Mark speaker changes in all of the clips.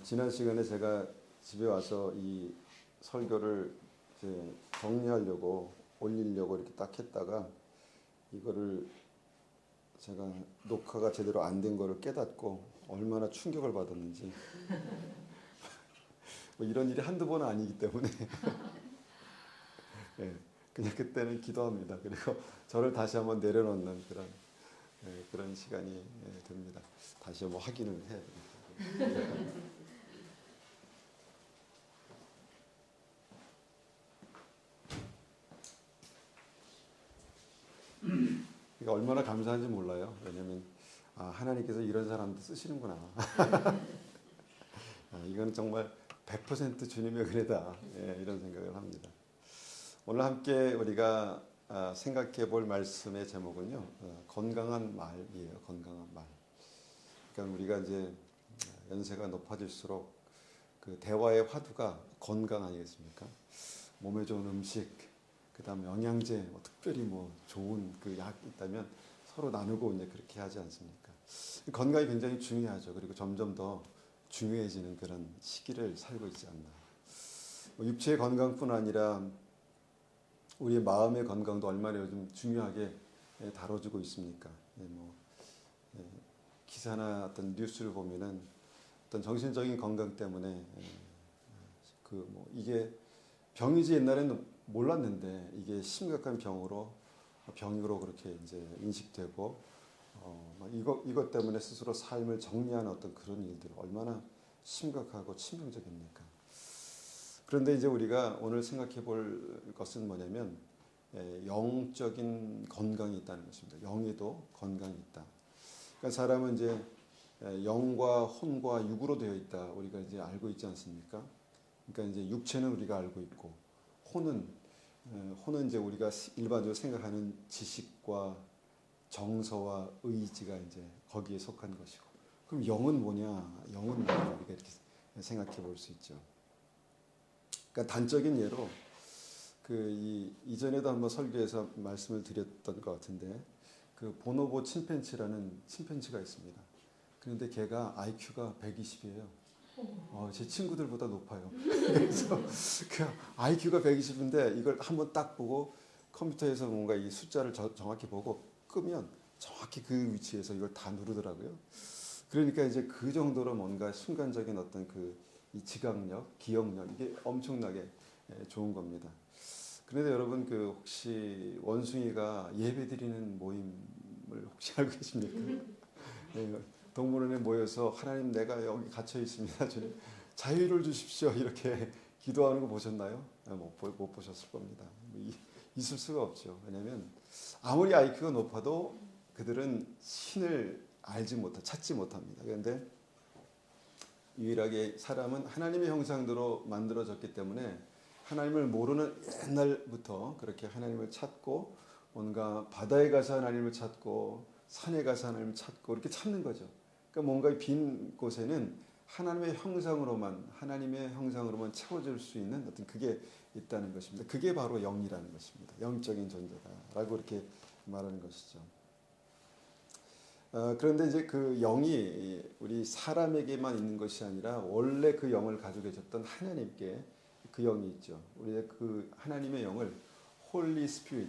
Speaker 1: 지난 시간에 제가 집에 와서 이 설교를 이제 정리하려고 올리려고 이렇게 딱 했다가 이거를 제가 녹화가 제대로 안 된 거를 깨닫고 얼마나 충격을 받았는지 뭐 이런 일이 한두 번은 아니기 때문에 예, 그냥 그때는 기도합니다. 그리고 저를 다시 한번 내려놓는 그런 시간이 됩니다. 다시 한번 확인을 해야 됩니다. 이게 얼마나 감사한지 몰라요. 왜냐하면 하나님께서 이런 사람도 쓰시는구나. 이건 정말 100% 주님의 은혜다. 이런 생각을 합니다. 오늘 함께 우리가 생각해 볼 말씀의 제목은요, 건강한 말이에요. 건강한 말. 그러니까 우리가 이제 연세가 높아질수록 그 대화의 화두가 건강 아니겠습니까? 몸에 좋은 음식, 그다음 영양제, 특별히 뭐 좋은 그 약 있다면 서로 나누고 이제 그렇게 하지 않습니까? 건강이 굉장히 중요하죠. 그리고 점점 더 중요해지는 그런 시기를 살고 있지 않나. 육체의 건강뿐 아니라 우리의 마음의 건강도 얼마나 요즘 중요하게 다뤄지고 있습니까? 기사나 어떤 뉴스를 보면은 어떤 정신적인 건강 때문에 이게 병이지 옛날에는 몰랐는데 이게 심각한 병으로 그렇게 이제 인식되고 이것 때문에 스스로 삶을 정리하는 어떤 그런 일들 얼마나 심각하고 치명적입니까? 그런데 이제 우리가 오늘 생각해 볼 것은 뭐냐면 영적인 건강이 있다는 것입니다. 영에도 건강이 있다. 그러니까 사람은 이제 영과 혼과 육으로 되어 있다. 우리가 이제 알고 있지 않습니까? 그러니까 이제 육체는 우리가 알고 있고 혼은 이제 우리가 일반적으로 생각하는 지식과 정서와 의지가 이제 거기에 속한 것이고, 그럼 영은 뭐냐? 영은 뭐냐? 우리가 이렇게 생각해 볼 수 있죠. 그러니까 단적인 예로 이전에도 한번 설교에서 말씀을 드렸던 것 같은데 그 보노보 침팬치라는 침팬치가 있습니다. 그런데 걔가 IQ가 120이에요. 제 친구들보다 높아요. 그래서 그 IQ가 120인데 이걸 한번 딱 보고 컴퓨터에서 뭔가 이 숫자를 정확히 보고 끄면 정확히 그 위치에서 이걸 다 누르더라고요. 그러니까 이제 그 정도로 뭔가 순간적인 어떤 이 지각력, 기억력 이게 엄청나게 좋은 겁니다. 그런데 여러분 혹시 원숭이가 예배드리는 모임을 혹시 알고 계십니까? 동물원에 모여서 하나님 내가 여기 갇혀 있습니다. 주님 자유를 주십시오. 이렇게 기도하는 거 보셨나요? 못 보셨을 겁니다. 있을 수가 없죠. 왜냐하면 아무리 IQ가 높아도 그들은 신을 찾지 못합니다. 그런데 유일하게 사람은 하나님의 형상대로 만들어졌기 때문에 하나님을 모르는 옛날부터 그렇게 하나님을 찾고 뭔가 바다에 가서 하나님을 찾고 산에 가서 하나님을 찾고 이렇게 찾는 거죠. 그러니까 뭔가 빈 곳에는 하나님의 형상으로만 채워질 수 있는 어떤 그게 있다는 것입니다. 그게 바로 영이라는 것입니다. 영적인 존재다라고 이렇게 말하는 것이죠. 그런데 이제 그 영이 우리 사람에게만 있는 것이 아니라 원래 그 영을 가지고 계셨던 하나님께 그 영이 있죠. 우리 그 하나님의 영을 홀리 스피릿,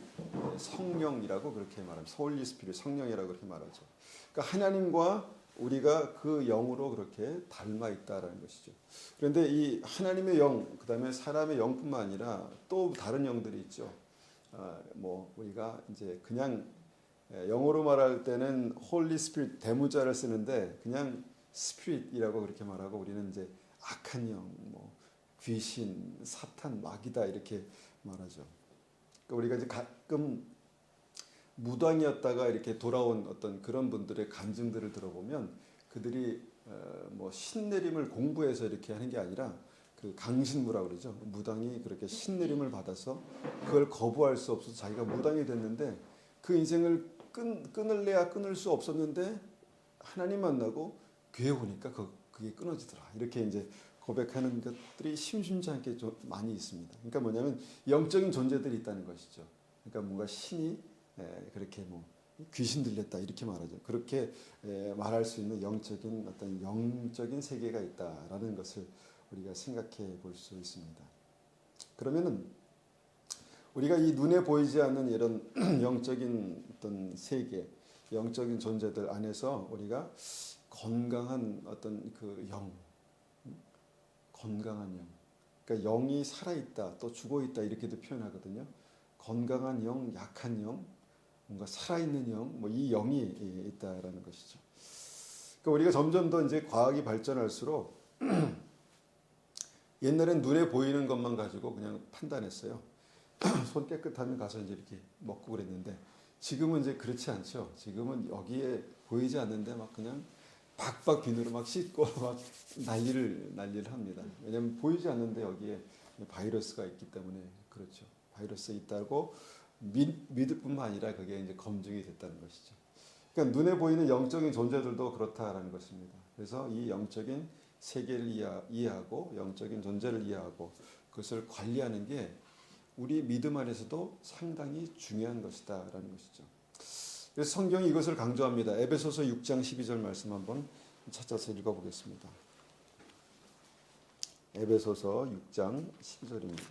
Speaker 1: 성령이라고 그렇게 말합니다. 홀리 스피릿, 성령이라고 그렇게 말하죠. 그러니까 하나님과 우리가 그 영으로 그렇게 닮아 있다라는 것이죠. 그런데 이 하나님의 영, 그다음에 사람의 영뿐만 아니라 또 다른 영들이 있죠. 우리가 이제 그냥 영어로 말할 때는 홀리 스피릿 대문자를 쓰는데 그냥 스피릿이라고 그렇게 말하고 우리는 이제 악한 영, 귀신, 사탄, 마귀다 이렇게 말하죠. 그러니까 우리가 이제 가끔 무당이었다가 이렇게 돌아온 어떤 그런 분들의 간증들을 들어보면 그들이 신내림을 공부해서 이렇게 하는 게 아니라 그 강신무라고 그러죠. 무당이 그렇게 신내림을 받아서 그걸 거부할 수 없어서 자기가 무당이 됐는데 그 인생을 끊을래야 끊을 수 없었는데 하나님 만나고 교회 오니까 그게 끊어지더라. 이렇게 이제 고백하는 것들이 심심치 않게 좀 많이 있습니다. 그러니까 뭐냐면 영적인 존재들이 있다는 것이죠. 그러니까 뭔가 신이 그렇게 귀신 들렸다 이렇게 말하죠. 그렇게 말할 수 있는 영적인 세계가 있다라는 것을 우리가 생각해 볼 수 있습니다. 그러면은 우리가 이 눈에 보이지 않는 이런 영적인 어떤 세계, 영적인 존재들 안에서 우리가 건강한 어떤 그 영, 건강한 영, 그러니까 영이 살아 있다, 또 죽어 있다 이렇게도 표현하거든요. 건강한 영, 약한 영, 뭔가 살아있는 영, 뭐 이 영이 있다라는 것이죠. 그러니까 우리가 점점 더 이제 과학이 발전할수록 옛날엔 눈에 보이는 것만 가지고 그냥 판단했어요. 손 깨끗하면 가서 이제 이렇게 먹고 그랬는데 지금은 이제 그렇지 않죠. 지금은 여기에 보이지 않는데 막 그냥 박박 비누로 막 씻고 막 난리를 합니다. 왜냐하면 보이지 않는데 여기에 바이러스가 있기 때문에 그렇죠. 바이러스 있다고 믿을 뿐만 아니라 그게 이제 검증이 됐다는 것이죠. 그러니까 눈에 보이는 영적인 존재들도 그렇다라는 것입니다. 그래서 이 영적인 세계를 이해하고 영적인 존재를 이해하고 그것을 관리하는 게 우리 믿음 안에서도 상당히 중요한 것이다라는 것이죠. 그래서 성경이 이것을 강조합니다. 에베소서 6장 12절 말씀 한번 찾아서 읽어보겠습니다. 에베소서 6장 12절입니다.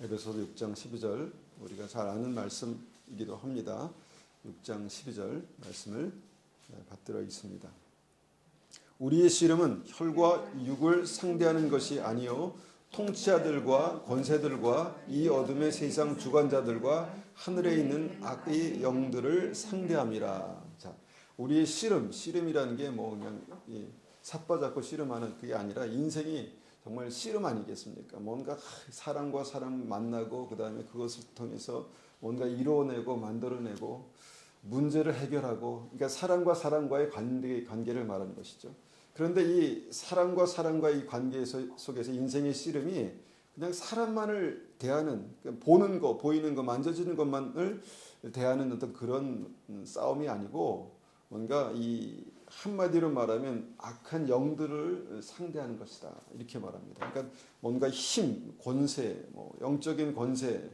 Speaker 1: 에베소서 6장 12절 우리가 잘 아는 말씀이기도 합니다. 6장 12절 말씀을 받들어 있습니다. 우리의 씨름은 혈과 육을 상대하는 것이 아니요 통치자들과 권세들과 이 어둠의 세상 주관자들과 하늘에 있는 악의 영들을 상대함이라. 자, 우리의 씨름이라는 게 뭐 그냥 삿바잡고 씨름하는 그게 아니라 인생이 정말 씨름 아니겠습니까? 뭔가 사람과 사람 만나고 그 다음에 그것을 통해서 뭔가 이루어내고 만들어내고 문제를 해결하고, 그러니까 사람과 사람과의 관계를 말하는 것이죠. 그런데 이 사람과 사람과의 관계 속에서 인생의 씨름이 그냥 사람만을 대하는, 보는 거, 보이는 거, 만져지는 것만을 대하는 어떤 그런 싸움이 아니고 뭔가 이 한마디로 말하면 악한 영들을 상대하는 것이다 이렇게 말합니다. 그러니까 뭔가 힘, 권세, 뭐 영적인 권세,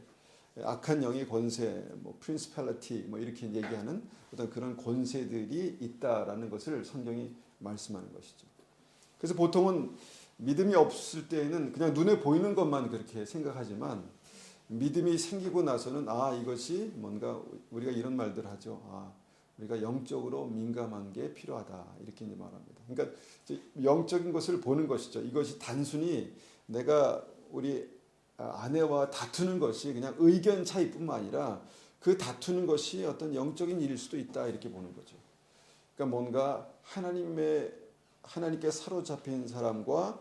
Speaker 1: 악한 영의 권세, 뭐 프린시팔리티 뭐 이렇게 얘기하는 어떤 그런 권세들이 있다라는 것을 성경이 말씀하는 것이죠. 그래서 보통은 믿음이 없을 때에는 그냥 눈에 보이는 것만 그렇게 생각하지만 믿음이 생기고 나서는 이것이 뭔가 우리가 이런 말들 하죠. 우리가 영적으로 민감한 게 필요하다 이렇게 이제 말합니다. 그러니까 영적인 것을 보는 것이죠. 이것이 단순히 내가 우리 아내와 다투는 것이 그냥 의견 차이뿐만 아니라 그 다투는 것이 어떤 영적인 일일 수도 있다 이렇게 보는 거죠. 그러니까 뭔가 하나님께 사로잡힌 사람과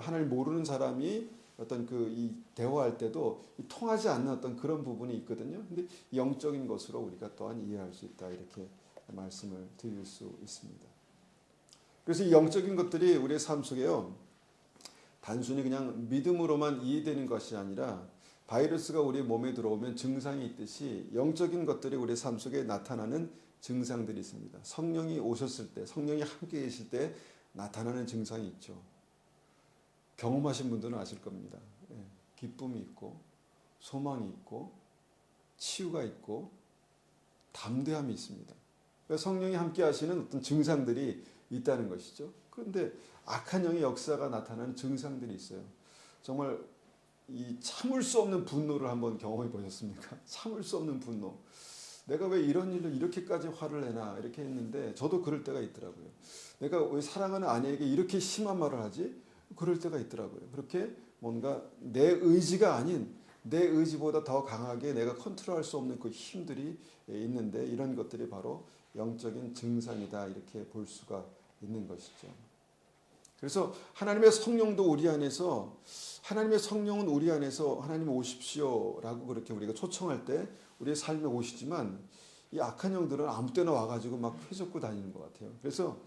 Speaker 1: 하나님 모르는 사람이 어떤 이 대화할 때도 통하지 않는 어떤 그런 부분이 있거든요. 근데 영적인 것으로 우리가 또한 이해할 수 있다 이렇게 말씀을 드릴 수 있습니다. 그래서 이 영적인 것들이 우리의 삶 속에요. 단순히 그냥 믿음으로만 이해되는 것이 아니라 바이러스가 우리 몸에 들어오면 증상이 있듯이 영적인 것들이 우리 삶 속에 나타나는 증상들이 있습니다. 성령이 오셨을 때, 성령이 함께 계실 때 나타나는 증상이 있죠. 경험하신 분들은 아실 겁니다. 기쁨이 있고 소망이 있고 치유가 있고 담대함이 있습니다. 성령이 함께 하시는 어떤 증상들이 있다는 것이죠. 그런데 악한 영의 역사가 나타나는 증상들이 있어요. 정말 이 참을 수 없는 분노를 한번 경험해 보셨습니까? 참을 수 없는 분노. 내가 왜 이런 일로 이렇게까지 화를 내나 이렇게 했는데 저도 그럴 때가 있더라고요. 내가 왜 사랑하는 아내에게 이렇게 심한 말을 하지? 그럴 때가 있더라고요. 그렇게 뭔가 내 의지가 아닌 내 의지보다 더 강하게 내가 컨트롤할 수 없는 그 힘들이 있는데 이런 것들이 바로 영적인 증상이다 이렇게 볼 수가 있는 것이죠. 그래서 하나님의 성령도 우리 안에서, 하나님의 성령은 우리 안에서 하나님 오십시오라고 그렇게 우리가 초청할 때 우리의 삶에 오시지만 이 악한 영들은 아무 때나 와가지고 막 회젓고 다니는 것 같아요. 그래서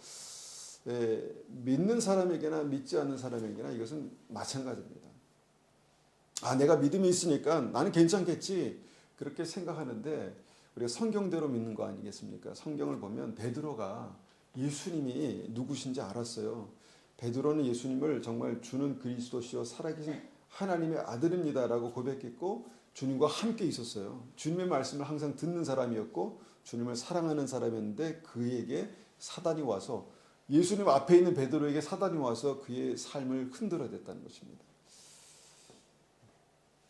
Speaker 1: 믿는 사람에게나 믿지 않는 사람에게나 이것은 마찬가지입니다. 내가 믿음이 있으니까 나는 괜찮겠지 그렇게 생각하는데 우리가 성경대로 믿는 거 아니겠습니까? 성경을 보면 베드로가 예수님이 누구신지 알았어요. 베드로는 예수님을 정말 주는 그리스도시요 살아계신 하나님의 아들입니다라고 고백했고 주님과 함께 있었어요. 주님의 말씀을 항상 듣는 사람이었고 주님을 사랑하는 사람이었는데 그에게 사단이 와서 예수님 앞에 있는 베드로에게 사단이 와서 그의 삶을 흔들어댔다는 것입니다.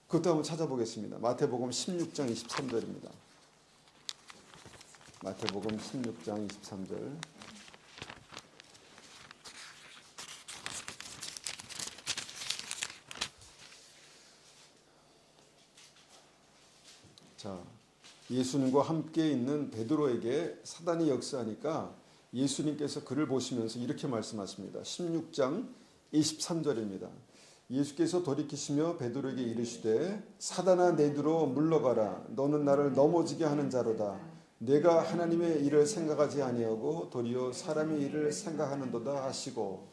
Speaker 1: 그것도 한번 찾아보겠습니다. 마태복음 16장 23절입니다. 마태복음 16장 23절. 자, 예수님과 함께 있는 베드로에게 사단이 역사하니까 예수님께서 그를 보시면서 이렇게 말씀하십니다. 16장 23절입니다. 예수께서 돌이키시며 베드로에게 이르시되 사단아 내두로 물러가라. 너는 나를 넘어지게 하는 자로다. 내가 하나님의 일을 생각하지 아니하고 도리어 사람의 일을 생각하는도다 하시고,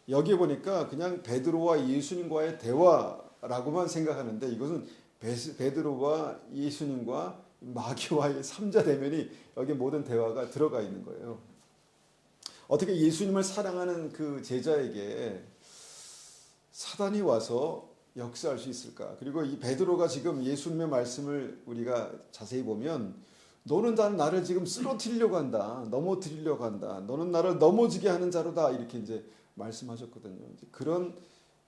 Speaker 1: 여기 보니까 그냥 베드로와 예수님과의 대화라고만 생각하는데 이것은 베드로와 예수님과 마귀와의 3자 대면이 여기 모든 대화가 들어가 있는 거예요. 어떻게 예수님을 사랑하는 그 제자에게 사단이 와서 역사할 수 있을까? 그리고 이 베드로가 지금 예수님의 말씀을 우리가 자세히 보면 너는 나를 지금 쓰러뜨리려고 한다. 넘어뜨리려고 한다. 너는 나를 넘어지게 하는 자로다. 이렇게 이제 말씀하셨거든요. 이제 그런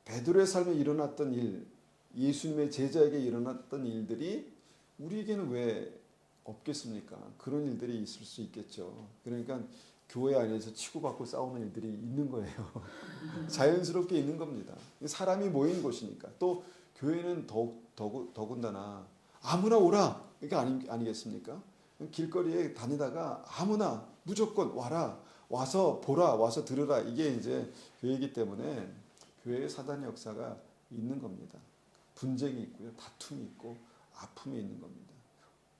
Speaker 1: 베드로의 삶에 일어났던 일, 예수님의 제자에게 일어났던 일들이 우리에게는 왜 없겠습니까? 그런 일들이 있을 수 있겠죠. 그러니까 교회 안에서 치고받고 싸우는 일들이 있는 거예요. 자연스럽게 있는 겁니다. 사람이 모인 곳이니까. 또 교회는 더군다나 아무나 오라 이게 아니겠습니까? 길거리에 다니다가 아무나 무조건 와라, 와서 보라, 와서 들으라, 이게 이제 교회이기 때문에 교회에 사단의 역사가 있는 겁니다. 분쟁이 있고요, 다툼이 있고 아픔이 있는 겁니다.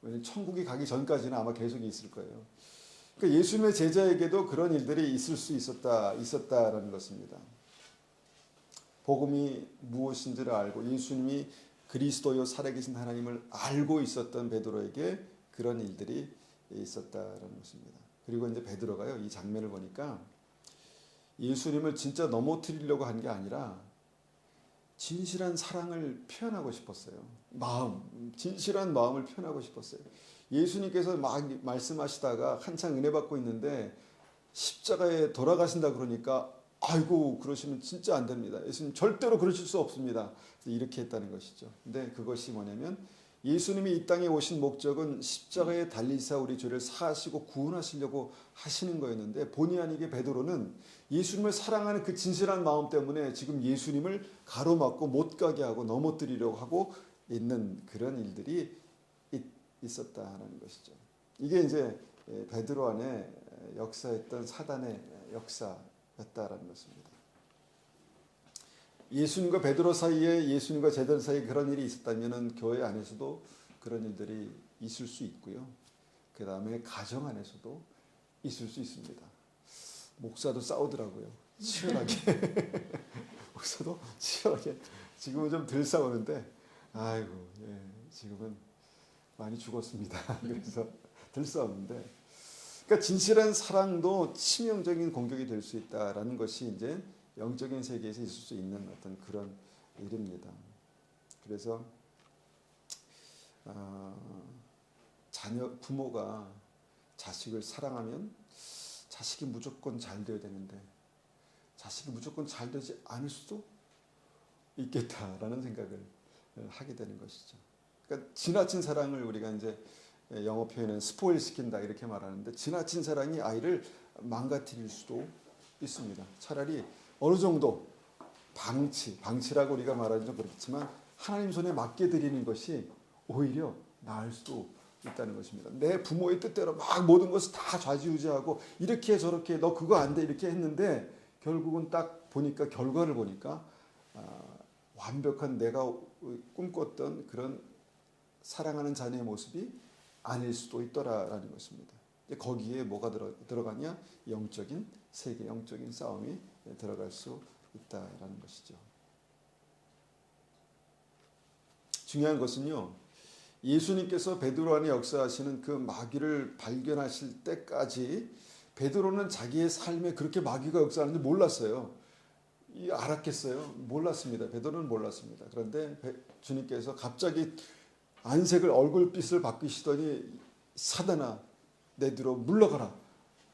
Speaker 1: 왜냐하면 천국이 가기 전까지는 아마 계속 있을 거예요. 그러니까 예수님의 제자에게도 그런 일들이 있을 수 있었다라는 것입니다. 복음이 무엇인지를 알고 예수님이 그리스도요 살아계신 하나님을 알고 있었던 베드로에게 그런 일들이 있었다라는 것입니다. 그리고 이제 베드로가요, 이 장면을 보니까 예수님을 진짜 넘어뜨리려고 한 게 아니라 진실한 사랑을 표현하고 싶었어요. 진실한 마음을 표현하고 싶었어요. 예수님께서 막 말씀하시다가 한창 은혜 받고 있는데 십자가에 돌아가신다 그러니까 아이고 그러시면 진짜 안 됩니다. 예수님 절대로 그러실 수 없습니다. 이렇게 했다는 것이죠. 근데 그것이 뭐냐면 예수님이 이 땅에 오신 목적은 십자가에 달리사 우리 죄를 사하시고 구원하시려고 하시는 거였는데 본의 아니게 베드로는 예수님을 사랑하는 그 진실한 마음 때문에 지금 예수님을 가로막고 못 가게 하고 넘어뜨리려고 하고 있는 그런 일들이 있었다는 것이죠. 이게 이제 베드로 안에 역사했던 사단의 역사였다라는 것입니다. 예수님과 베드로 사이에, 예수님과 제자들 사이에 그런 일이 있었다면 교회 안에서도 그런 일들이 있을 수 있고요. 그 다음에 가정 안에서도 있을 수 있습니다. 목사도 싸우더라고요. 치열하게. 목사도 치열하게. 지금은 좀 덜 싸우는데 아이고 지금은 많이 죽었습니다. 그래서 덜 싸우는데, 그러니까 진실한 사랑도 치명적인 공격이 될 수 있다라는 것이 이제 영적인 세계에서 있을 수 있는 어떤 그런 일입니다. 그래서 부모가 자식을 사랑하면 자식이 무조건 잘 되어야 되는데 자식이 무조건 잘 되지 않을 수도 있겠다라는 생각을 하게 되는 것이죠. 그러니까 지나친 사랑을 우리가 이제 영어 표현은 스포일 시킨다 이렇게 말하는데, 지나친 사랑이 아이를 망가뜨릴 수도 있습니다. 차라리 어느 정도 방치라고 우리가 말하는 좀 그렇지만 하나님 손에 맡겨드리는 것이 오히려 나을 수도 있다는 것입니다. 내 부모의 뜻대로 막 모든 것을 다 좌지우지하고 이렇게 저렇게 너 그거 안 돼 이렇게 했는데 결국은 딱 보니까 결과를 보니까 완벽한 내가 꿈꿨던 그런 사랑하는 자녀의 모습이 아닐 수도 있더라라는 것입니다. 거기에 뭐가 들어가냐? 영적인 세계, 영적인 싸움이 들어갈 수 있다라는 것이죠. 중요한 것은요, 예수님께서 베드로 안에 역사하시는 그 마귀를 발견하실 때까지 베드로는 자기의 삶에 그렇게 마귀가 역사하는지 몰랐어요. 알았겠어요? 몰랐습니다. 베드로는 몰랐습니다. 그런데 주님께서 갑자기 안색을 얼굴빛을 바꾸시더니 사단아 내 뒤로 물러가라.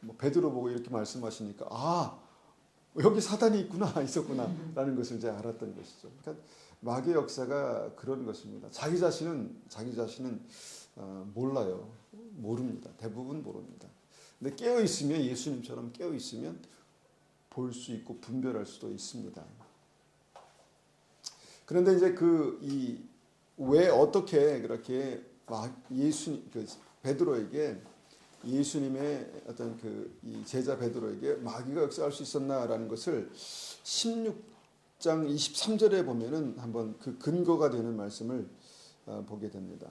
Speaker 1: 뭐 베드로 보고 이렇게 말씀하시니까 여기 사단이 있었구나라는 것을 이제 알았던 것이죠. 그러니까 마귀의 역사가 그런 것입니다. 자기 자신은 몰라요. 모릅니다. 대부분 모릅니다. 근데 깨어 있으면 예수님처럼 깨어 있으면 볼 수 있고 분별할 수도 있습니다. 그런데 이제 왜 어떻게 그렇게 베드로에게 예수님의 어떤 이 제자 베드로에게 마귀가 역사할 수 있었나라는 것을 16장 23절에 보면은 한번 그 근거가 되는 말씀을 보게 됩니다.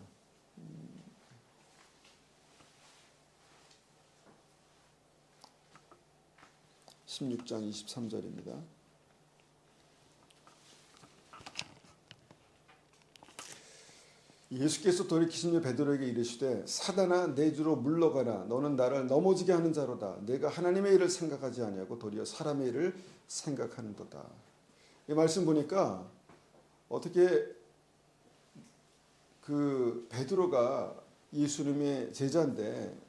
Speaker 1: 16장 23절입니다. 예수께서 돌이키시며 베드로에게 이르시되 사단아 내 뒤로 물러가라. 너는 나를 넘어지게 하는 자로다. 내가 하나님의 일을 생각하지 아니하고 도리어 사람의 일을 생각하는도다. 이 말씀 보니까 어떻게 베드로가 예수님의 제자인데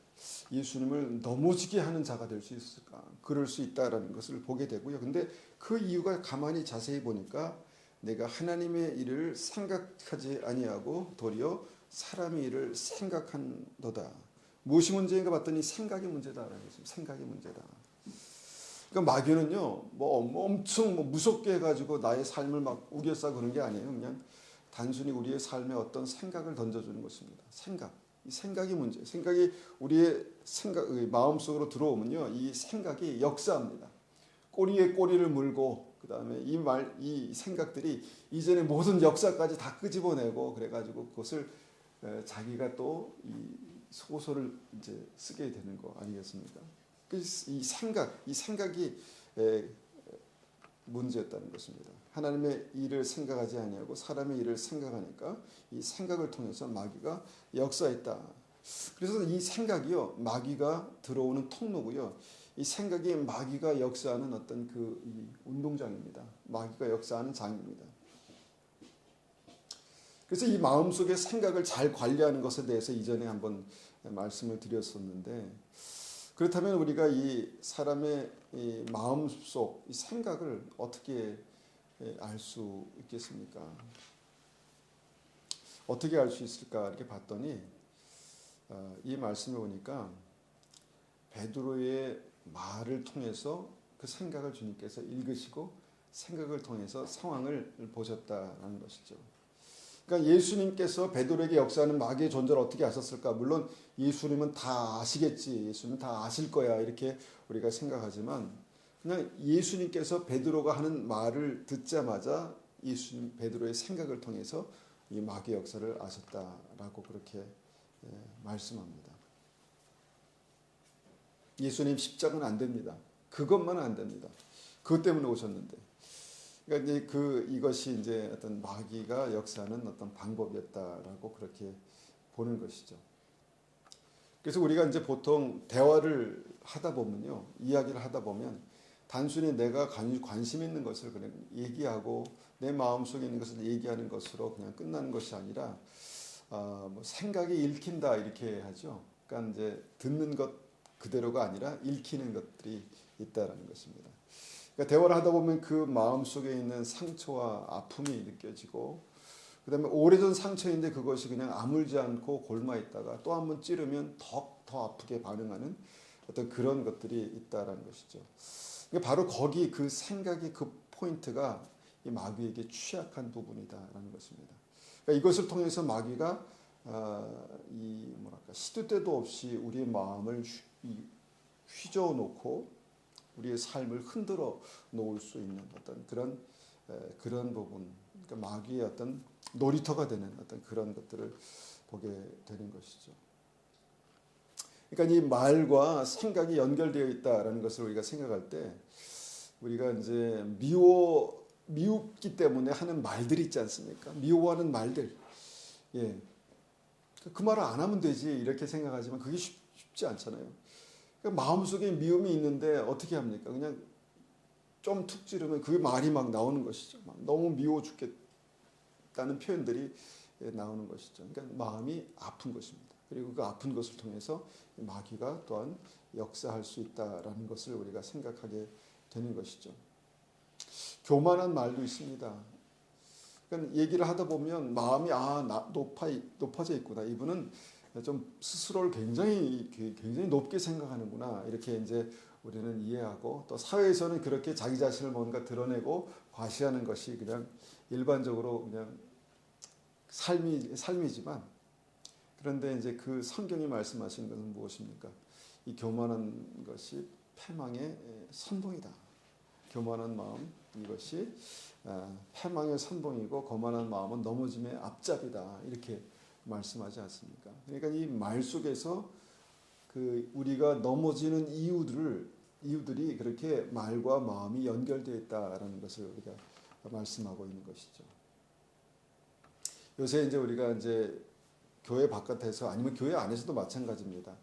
Speaker 1: 예수님을 넘어지게 하는 자가 될 수 있을까? 그럴 수 있다라는 것을 보게 되고요. 근데 그 이유가 가만히 자세히 보니까 내가 하나님의 일을 생각하지 아니하고 도리어 사람의 일을 생각한도다. 무엇이 문제인가 봤더니 생각이 문제다라는 것입니다. 생각이 문제다. 그러니까 마귀는요, 엄청 무섭게 해가지고 나의 삶을 막 우겨싸고 그런 게 아니에요. 그냥 단순히 우리의 삶에 어떤 생각을 던져주는 것입니다. 이 생각이 문제. 생각이 우리의 마음속으로 들어오면요, 이 생각이 역사합니다. 꼬리에 꼬리를 물고 그 다음에 이 생각들이 이전의 모든 역사까지 다 끄집어내고 그래가지고 그것을 자기가 또 이 소설을 이제 쓰게 되는 거 아니겠습니까? 이 생각이 문제였다는 것입니다. 하나님의 일을 생각하지 아니하고 사람의 일을 생각하니까 이 생각을 통해서 마귀가 역사했다. 그래서 이 생각이요, 마귀가 들어오는 통로고요. 이 생각이 마귀가 역사하는 어떤 이 운동장입니다. 마귀가 역사하는 장입니다. 그래서 이 마음속의 생각을 잘 관리하는 것에 대해서 이전에 한번 말씀을 드렸었는데, 그렇다면 우리가 이 사람의 이 마음속 이 생각을 어떻게 알 수 있겠습니까? 어떻게 알 수 있을까 이렇게 봤더니 이 말씀을 보니까 베드로의 말을 통해서 그 생각을 주님께서 읽으시고 생각을 통해서 상황을 보셨다는 것이죠. 그러니까 예수님께서 베드로에게 역사하는 마귀의 존재를 어떻게 아셨을까? 물론 예수님은 다 아시겠지, 예수님은 다 아실 거야 이렇게 우리가 생각하지만 그냥 예수님께서 베드로가 하는 말을 듣자마자 예수님 베드로의 생각을 통해서 이 마귀의 역사를 아셨다라고 그렇게 말씀합니다. 예수님 십자가는 안 됩니다. 그것만은 안 됩니다. 그것 때문에 오셨는데. 그러니까 이제 이것이 이제 어떤 마귀가 역사하는 어떤 방법이었다라고 그렇게 보는 것이죠. 그래서 우리가 이제 보통 대화를 하다 보면요, 이야기를 하다 보면 단순히 내가 관심 있는 것을 그냥 얘기하고 내 마음속에 있는 것을 얘기하는 것으로 그냥 끝나는 것이 아니라 생각이 읽힌다 이렇게 하죠. 그러니까 이제 듣는 것 그대로가 아니라 읽히는 것들이 있다라는 것입니다. 그러니까 대화를 하다 보면 그 마음속에 있는 상처와 아픔이 느껴지고 그다음에 오래전 상처인데 그것이 그냥 아물지 않고 골마 있다가 또 한 번 찌르면 더 아프게 반응하는 어떤 그런 것들이 있다라는 것이죠. 그러니까 바로 거기 그 생각의 그 포인트가 이 마귀에게 취약한 부분이다라는 것입니다. 그러니까 이것을 통해서 마귀가 시도 때도 없이 우리의 마음을 휘저어 놓고 우리의 삶을 흔들어 놓을 수 있는 어떤 그런 부분, 그러니까 마귀의 어떤 놀이터가 되는 어떤 그런 것들을 보게 되는 것이죠. 그러니까 이 말과 생각이 연결되어 있다라는 것을 우리가 생각할 때 우리가 이제 미웠기 때문에 하는 말들이 있지 않습니까? 미워하는 말들, 예, 그 말을 안 하면 되지 이렇게 생각하지만 그게 쉽지 않잖아요. 그러니까 마음속에 미움이 있는데 어떻게 합니까? 그냥 좀 툭 찌르면 그 말이 막 나오는 것이죠. 막 너무 미워 죽겠다는 표현들이 나오는 것이죠. 그러니까 마음이 아픈 것입니다. 그리고 그 아픈 것을 통해서 마귀가 또한 역사할 수 있다라는 것을 우리가 생각하게 되는 것이죠. 교만한 말도 있습니다. 그러니까 얘기를 하다 보면 마음이 높아져 있구나. 이분은 좀 스스로를 굉장히 높게 생각하는구나. 이렇게 이제 우리는 이해하고, 또 사회에서는 그렇게 자기 자신을 뭔가 드러내고 과시하는 것이 그냥 일반적으로 그냥 삶이지만, 그런데 이제 그 성경이 말씀하시는 것은 무엇입니까? 이 교만한 것이 패망의 선봉이다. 교만한 마음, 이것이 패망의 선봉이고 거만한 마음은 넘어짐의 앞잡이다. 이렇게 말씀하지 않습니까? 그러니까 이 말 속에서 그 우리가 넘어지는 이유들이 그렇게 말과 마음이 연결되어 있다라는 것을 우리가 말씀하고 있는 것이죠. 요새 이제 우리가 이제 교회 바깥에서 아니면 교회 안에서도 마찬가지입니다.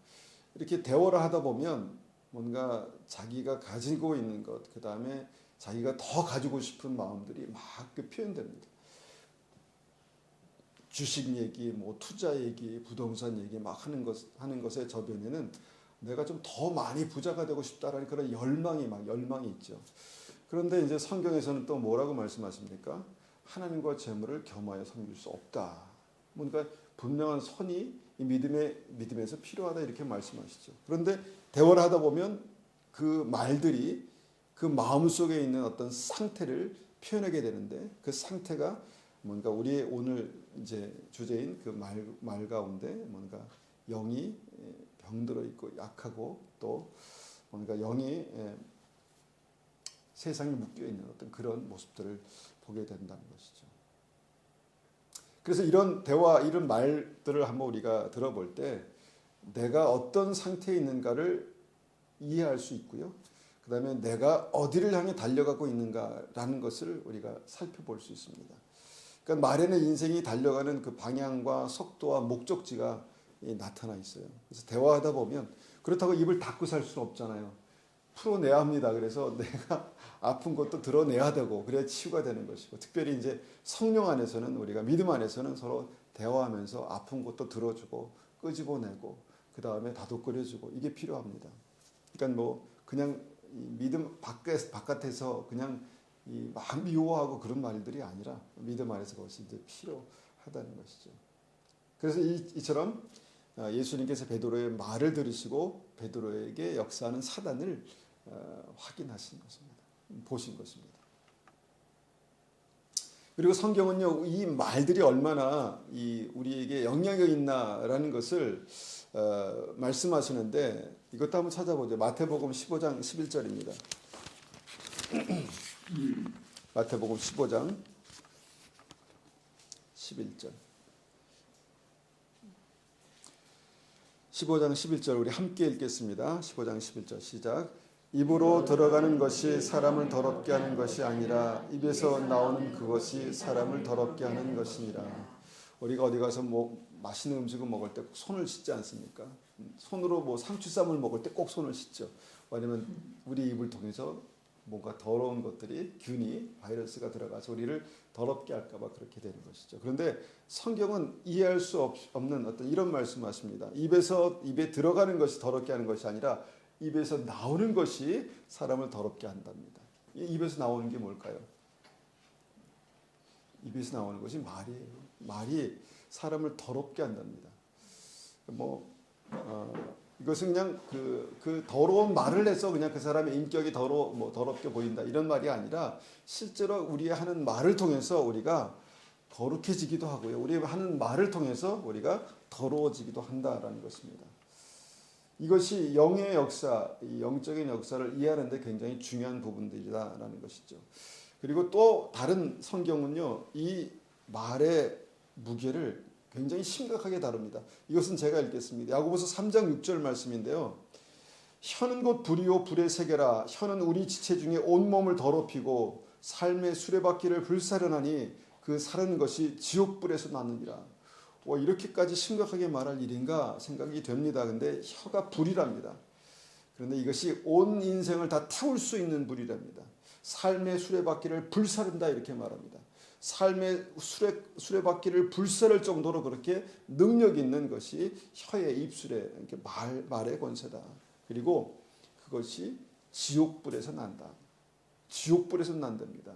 Speaker 1: 이렇게 대화를 하다 보면 뭔가 자기가 가지고 있는 것, 그 다음에 자기가 더 가지고 싶은 마음들이 막 표현됩니다. 주식 얘기, 뭐 투자 얘기, 부동산 얘기 막 하는 것의 저변에는 내가 좀 더 많이 부자가 되고 싶다라는 그런 열망이 있죠. 그런데 이제 성경에서는 또 뭐라고 말씀하십니까? 하나님과 재물을 겸하여 섬길 수 없다. 뭔가 분명한 선이 이 믿음에서 필요하다 이렇게 말씀하시죠. 그런데 대화를 하다 보면 그 말들이 그 마음 속에 있는 어떤 상태를 표현하게 되는데, 그 상태가 뭔가 우리의 오늘 이제 주제인 그 말 가운데 뭔가 영이 병들어 있고 약하고, 또 뭔가 영이 세상에 묶여 있는 어떤 그런 모습들을 보게 된다는 것이죠. 그래서 이런 대화, 이런 말들을 한번 우리가 들어볼 때 내가 어떤 상태에 있는가를 이해할 수 있고요. 그 다음에 내가 어디를 향해 달려가고 있는가라는 것을 우리가 살펴볼 수 있습니다. 그러니까 말에는 인생이 달려가는 그 방향과 속도와 목적지가 나타나 있어요. 그래서 대화하다 보면, 그렇다고 입을 닫고 살 수는 없잖아요. 풀어내야 합니다. 그래서 내가 아픈 것도 드러내야 되고, 그래야 치유가 되는 것이고, 특별히 이제 성령 안에서는, 우리가 믿음 안에서는 서로 대화하면서 아픈 것도 들어주고 끄집어내고 그 다음에 다독거려주고, 이게 필요합니다. 그러니까 뭐 그냥 믿음 바깥에서 그냥 막 미워하고 그런 말들이 아니라 믿음 안에서 그것이 이제 필요하다는 것이죠. 그래서 이처럼 예수님께서 베드로의 말을 들으시고 베드로에게 역사하는 사단을 확인하신 것입니다. 보신 것입니다. 그리고 성경은요, 이 말들이 얼마나 우리에게 영향이 있나라는 것을 말씀하시는데, 이것도 한번 찾아보죠. 마태복음 15장 11절입니다. 마태복음 15장 11절. 15장 11절 우리 함께 읽겠습니다. 15장 11절 시작. 입으로 들어가는 것이 사람을 더럽게 하는 것이 아니라 입에서 나오는 그것이 사람을 더럽게 하는 것이니라. 우리가 어디 가서 뭐 맛있는 음식을 먹을 때 꼭 손을 씻지 않습니까? 손으로 뭐 상추쌈을 먹을 때 꼭 손을 씻죠. 왜냐하면 우리 입을 통해서 뭔가 더러운 것들이, 균이, 바이러스가 들어가서 우리를 더럽게 할까 봐 그렇게 되는 것이죠. 그런데 성경은 이해할 수 없는 어떤 이런 말씀하십니다. 입에 들어가는 것이 더럽게 하는 것이 아니라 입에서 나오는 것이 사람을 더럽게 한답니다. 입에서 나오는 게 뭘까요? 입에서 나오는 것이 말이에요. 말이 사람을 더럽게 한답니다. 이것은 그냥 그 더러운 말을 해서 그냥 그 사람의 인격이 더럽게 보인다 이런 말이 아니라, 실제로 우리 하는 말을 통해서 우리가 거룩해지기도 하고요. 우리 하는 말을 통해서 우리가 더러워지기도 한다라는 것입니다. 이것이 영의 역사, 영적인 역사를 이해하는 데 굉장히 중요한 부분들이다라는 것이죠. 그리고 또 다른 성경은요, 이 말의 무게를 굉장히 심각하게 다룹니다. 이것은 제가 읽겠습니다. 야고보서 3장 6절 말씀인데요. 혀는 곧 불이요 불의 세계라. 혀는 우리 지체 중에 온몸을 더럽히고 삶의 수레바퀴를 불사르나니 그 사는 것이 지옥불에서 나느니라. 이렇게까지 심각하게 말할 일인가 생각이 됩니다. 근데 혀가 불이랍니다. 그런데 이것이 온 인생을 다 태울 수 있는 불이랍니다. 삶의 수레바퀴를 불사른다 이렇게 말합니다. 삶의 수레바퀴를 불사를 정도로 그렇게 능력 있는 것이 혀의 입술에 이렇게 말의 권세다. 그리고 그것이 지옥불에서 난다. 지옥불에서 난답니다.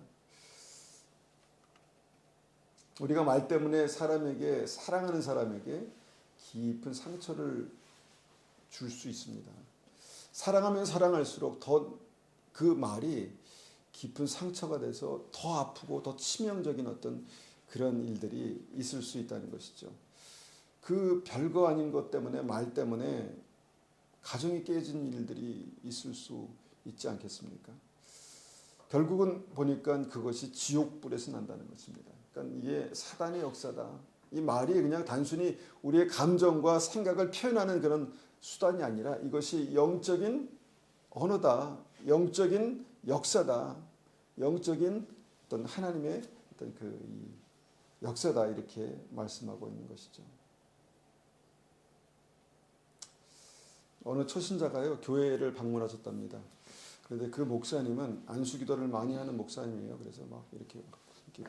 Speaker 1: 우리가 말 때문에 사람에게, 사랑하는 사람에게 깊은 상처를 줄 수 있습니다. 사랑하면 사랑할수록 더 그 말이 깊은 상처가 돼서 더 아프고 더 치명적인 어떤 그런 일들이 있을 수 있다는 것이죠. 그 별거 아닌 것 때문에, 말 때문에 가정이 깨진 일들이 있을 수 있지 않겠습니까? 결국은 보니까 그것이 지옥불에서 난다는 것입니다. 그러니까 이게 사단의 역사다. 이 말이 그냥 단순히 우리의 감정과 생각을 표현하는 그런 수단이 아니라 이것이 영적인 언어다. 영적인 역사다. 영적인 어떤 하나님의 어떤 그 역사다. 이렇게 말씀하고 있는 것이죠. 어느 초신자가요, 교회를 방문하셨답니다. 그런데 그 목사님은 안수기도를 많이 하는 목사님이에요. 그래서 막 이렇게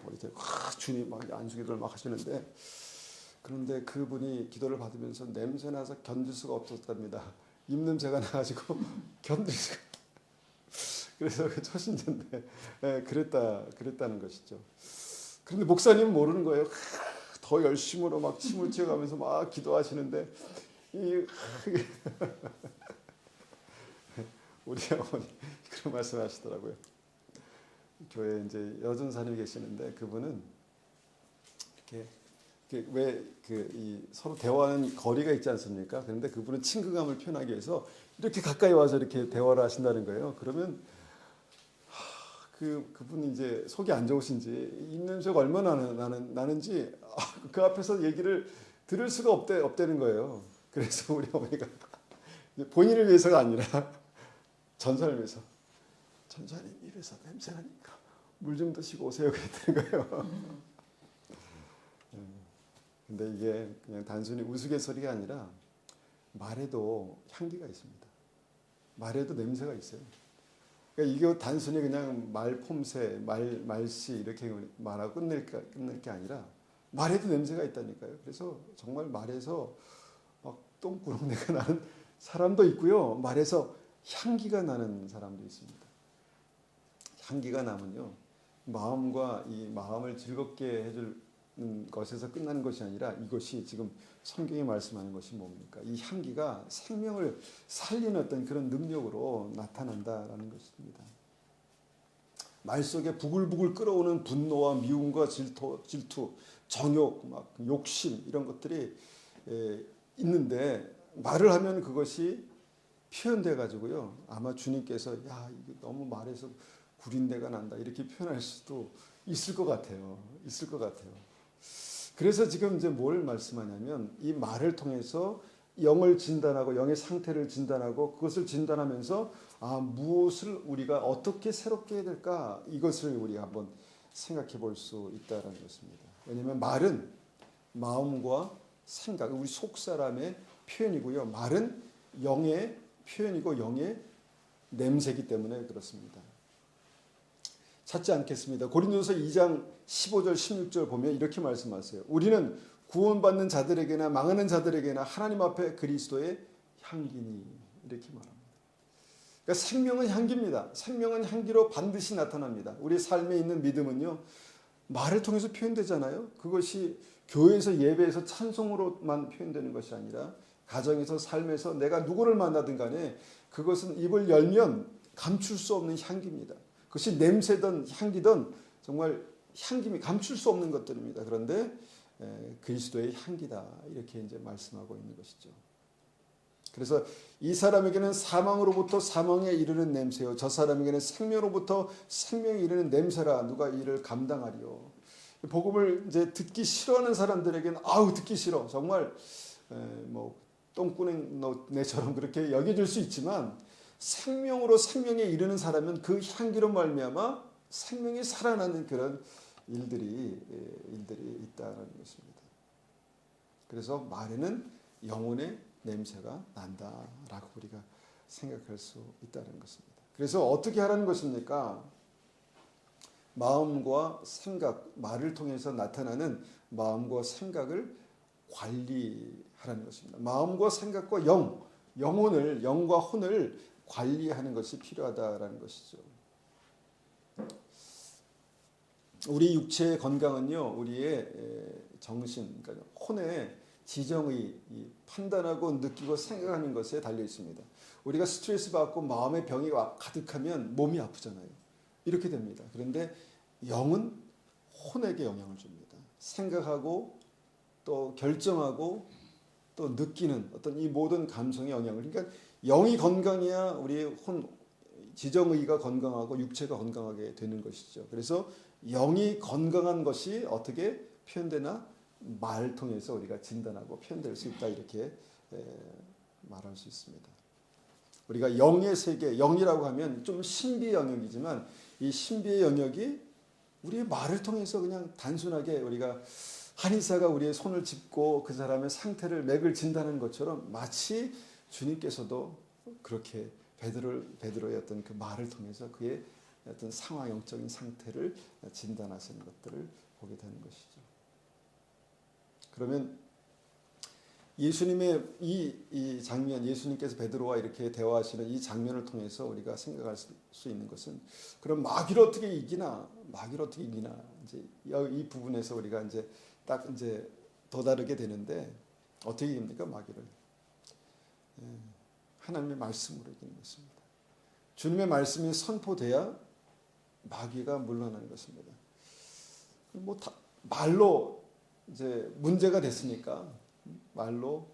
Speaker 1: 머리 대고 주님 막 안수기도를 막 하시는데, 그런데 그분이 기도를 받으면서 냄새나서 견딜 수가 없었답니다. 입냄새가 나가지고 견딜 수가. 그래서 그 초신자인데 그랬다는 것이죠. 그런데 목사님은 모르는 거예요. 더 열심으로 막 침을 튀어가면서 막 기도하시는데 우리 어머니 그런 말씀하시더라고요. 교회에 이제 여전사님이 계시는데 그분은 이렇게 왜 서로 대화하는 거리가 있지 않습니까? 그런데 그분은 친근감을 표현하기 위해서 이렇게 가까이 와서 이렇게 대화를 하신다는 거예요. 그러면 그분이 이제 속이 안 좋으신지 입냄새가 얼마나 나는지 그 앞에서 얘기를 들을 수가 없다는 거예요. 그래서 우리 어머니가 본인을 위해서가 아니라 전사를 위해서, 전사님 입에서 냄새 나니까 물 좀 드시고 오세요 그랬다는 거예요. 근데 이게 그냥 단순히 우스갯소리가 아니라 말에도 향기가 있습니다. 말에도 냄새가 있어요. 그러니까 이게 단순히 그냥 말폼새, 말씨 이렇게 말하고 끝낼 게 아니라 말에도 냄새가 있다니까요. 그래서 정말 말에서 막 똥구렁내가 나는 사람도 있고요. 말에서 향기가 나는 사람도 있습니다. 향기가 나면요, 마음과 이 마음을 즐겁게 해주는 것에서 끝나는 것이 아니라 이것이 지금 성경이 말씀하는 것이 뭡니까? 이 향기가 생명을 살리는 어떤 그런 능력으로 나타난다라는 것입니다. 말 속에 부글부글 끓어오는 분노와 미움과 질투, 정욕, 막 욕심 이런 것들이 있는데 말을 하면 그것이 표현돼 가지고요. 아마 주님께서 야 이게 너무 말해서 구린내가 난다 이렇게 표현할 수도 있을 것 같아요. 있을 것 같아요. 그래서 지금 이제 뭘 말씀하냐면 이 말을 통해서 영을 진단하고 영의 상태를 진단하고 그것을 진단하면서 무엇을 우리가 어떻게 새롭게 해야 될까 이것을 우리가 한번 생각해 볼 수 있다는 것입니다. 왜냐하면 말은 마음과 생각, 우리 속 사람의 표현이고요. 말은 영의 표현이고 영의 냄새이기 때문에 그렇습니다. 찾지 않겠습니다. 고린도서 2장 15절 16절 보면 이렇게 말씀하세요. 우리는 구원받는 자들에게나 망하는 자들에게나 하나님 앞에 그리스도의 향기니 이렇게 말합니다. 그러니까 생명은 향기입니다. 생명은 향기로 반드시 나타납니다. 우리 삶에 있는 믿음은요, 말을 통해서 표현되잖아요. 그것이 교회에서 예배에서 찬송으로만 표현되는 것이 아니라 가정에서 삶에서 내가 누구를 만나든 간에 그것은 입을 열면 감출 수 없는 향기입니다. 그것이 냄새든 향기든 정말 향김이 감출 수 없는 것들입니다. 그런데 그리스도의 향기다 이렇게 이제 말씀하고 있는 것이죠. 그래서 이 사람에게는 사망으로부터 사망에 이르는 냄새요, 저 사람에게는 생명으로부터 생명에 이르는 냄새라 누가 이를 감당하리요. 복음을 이제 듣기 싫어하는 사람들에게는 듣기 싫어 정말 뭐 똥꾸냉내처럼 그렇게 여겨질 수 있지만 생명으로 생명에 이르는 사람은 그 향기로 말미암아 생명이 살아나는 그런 일들이 있다는 것입니다. 그래서 말에는 영혼의 냄새가 난다라고 우리가 생각할 수 있다는 것입니다. 그래서 어떻게 하라는 것입니까? 마음과 생각, 말을 통해서 나타나는 마음과 생각을 관리하라는 것입니다. 마음과 생각과 영과 혼을 관리하는 것이 필요하다라는 것이죠. 우리 육체의 건강은요, 우리의 정신, 그러니까 혼의 지정의 판단하고 느끼고 생각하는 것에 달려 있습니다. 우리가 스트레스 받고 마음의 병이 가득하면 몸이 아프잖아요. 이렇게 됩니다. 그런데 영은 혼에게 영향을 줍니다. 생각하고 또 결정하고 또 느끼는 어떤 이 모든 감성의 영향을, 그러니까 영이 건강해야 우리 혼 지정의가 건강하고 육체가 건강하게 되는 것이죠. 그래서 영이 건강한 것이 어떻게 표현되나? 말 통해서 우리가 진단하고 표현될 수 있다, 이렇게 말할 수 있습니다. 우리가 영의 세계, 영이라고 하면 좀 신비의 영역이지만 이 신비의 영역이 우리의 말을 통해서 그냥 단순하게 우리가 한의사가 우리의 손을 짚고 그 사람의 상태를 맥을 진단하는 것처럼 마치 주님께서도 그렇게 베드로의 어떤 그 말을 통해서 그의 어떤 상황, 영적인 상태를 진단하시는 것들을 보게 되는 것이죠. 그러면 예수님의 이 장면, 예수님께서 베드로와 이렇게 대화하시는 이 장면을 통해서 우리가 생각할 수 있는 것은, 그럼 마귀를 어떻게 이기나? 이제 이 부분에서 우리가 이제 딱 이제 도다르게 되는데, 어떻게 이깁니까, 마귀를? 하나님의 말씀으로 이기는 것입니다. 주님의 말씀이 선포돼야 마귀가 물러나는 것입니다. 말로 이제 문제가 됐으니까, 말로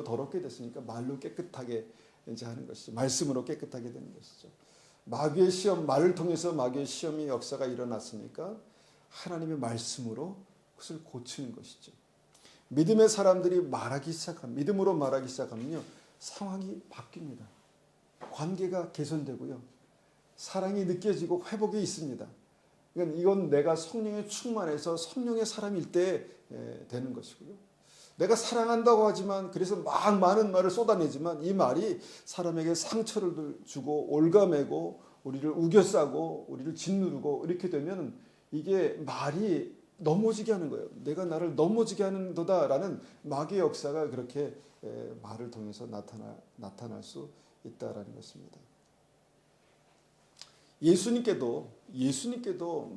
Speaker 1: 더럽게 됐으니까 말로 깨끗하게 이제 하는 것이죠. 말씀으로 깨끗하게 되는 것이죠. 마귀의 시험, 말을 통해서 마귀의 시험의 역사가 일어났으니까 하나님의 말씀으로 그것을 고치는 것이죠. 믿음의 사람들이 믿음으로 말하기 시작하면요, 상황이 바뀝니다. 관계가 개선되고요, 사랑이 느껴지고 회복이 있습니다. 그러니까 이건 내가 성령에 충만해서 성령의 사람일 때 되는 것이고요. 내가 사랑한다고 하지만, 그래서 막 많은 말을 쏟아내지만 이 말이 사람에게 상처를 주고 올가매고 우리를 우겨싸고 우리를 짓누르고 이렇게 되면 이게 말이 넘어지게 하는 거예요. 내가 나를 넘어지게 하는도다라는 마귀의 역사가 그렇게 말을 통해서 나타날 수 있다라는 것입니다. 예수님께도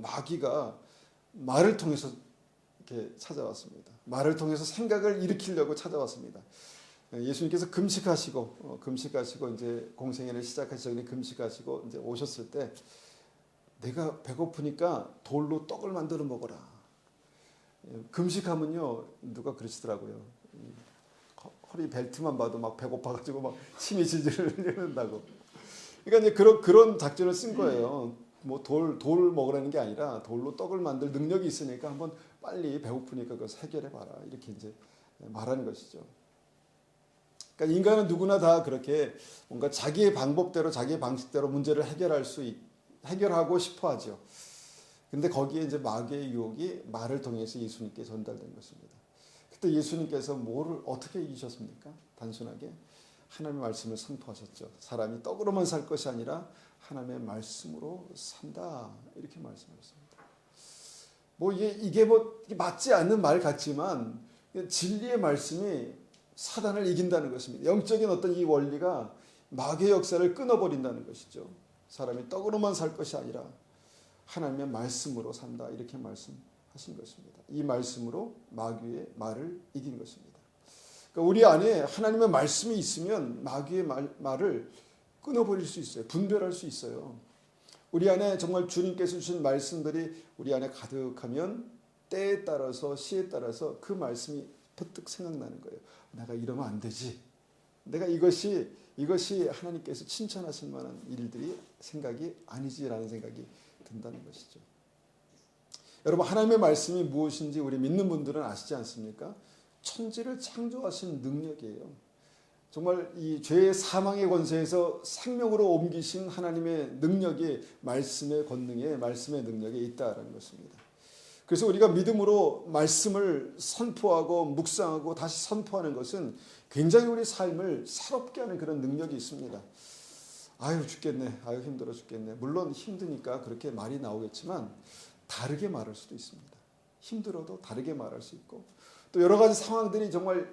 Speaker 1: 마귀가 말을 통해서 이렇게 찾아왔습니다. 말을 통해서 생각을 일으키려고 찾아왔습니다. 예수님께서 금식하시고 이제 공생애를 시작하시기 전에 금식하시고 이제 오셨을 때, 내가 배고프니까 돌로 떡을 만들어 먹어라. 금식하면요, 누가 그러시더라고요. 허리 벨트만 봐도 막 배고파가지고 막 침이 질질 흐른다고. 그러니까 이제 그런 작전을 쓴 거예요. 뭐 돌 먹으라는 게 아니라 돌로 떡을 만들 능력이 있으니까 한번 빨리 배고프니까 그것을 해결해 봐라, 이렇게 이제 말하는 것이죠. 그러니까 인간은 누구나 다 그렇게 뭔가 자기의 방법대로 자기의 방식대로 문제를 해결하고 싶어 하죠. 근데 거기에 이제 마귀의 유혹이 말을 통해서 예수님께 전달된 것입니다. 그때 예수님께서 뭐를 어떻게 이기셨습니까? 단순하게 하나님의 말씀을 선포하셨죠. 사람이 떡으로만 살 것이 아니라 하나님의 말씀으로 산다, 이렇게 말씀하셨습니다. 이게 맞지 않는 말 같지만 진리의 말씀이 사단을 이긴다는 것입니다. 영적인 어떤 이 원리가 마귀의 역사를 끊어버린다는 것이죠. 사람이 떡으로만 살 것이 아니라 하나님의 말씀으로 산다, 이렇게 말씀하신 것입니다. 이 말씀으로 마귀의 말을 이긴 것입니다. 그러니까 우리 안에 하나님의 말씀이 있으면 마귀의 말을 끊어버릴 수 있어요. 분별할 수 있어요. 우리 안에 정말 주님께서 주신 말씀들이 우리 안에 가득하면 때에 따라서 시에 따라서 그 말씀이 퍼뜩 생각나는 거예요. 내가 이러면 안 되지. 내가 이것이 하나님께서 칭찬하실 만한 일들이 생각이 아니지라는 생각이 든다는 것이죠. 여러분, 하나님의 말씀이 무엇인지 우리 믿는 분들은 아시지 않습니까? 천지를 창조하신 능력이에요. 정말 이 죄의 사망의 권세에서 생명으로 옮기신 하나님의 능력이 말씀의 권능에, 말씀의 능력에 있다라는 것입니다. 그래서 우리가 믿음으로 말씀을 선포하고 묵상하고 다시 선포하는 것은 굉장히 우리 삶을 새롭게 하는 그런 능력이 있습니다. 아유 죽겠네, 아유 힘들어 죽겠네. 물론 힘드니까 그렇게 말이 나오겠지만 다르게 말할 수도 있습니다. 힘들어도 다르게 말할 수 있고, 또 여러 가지 상황들이 정말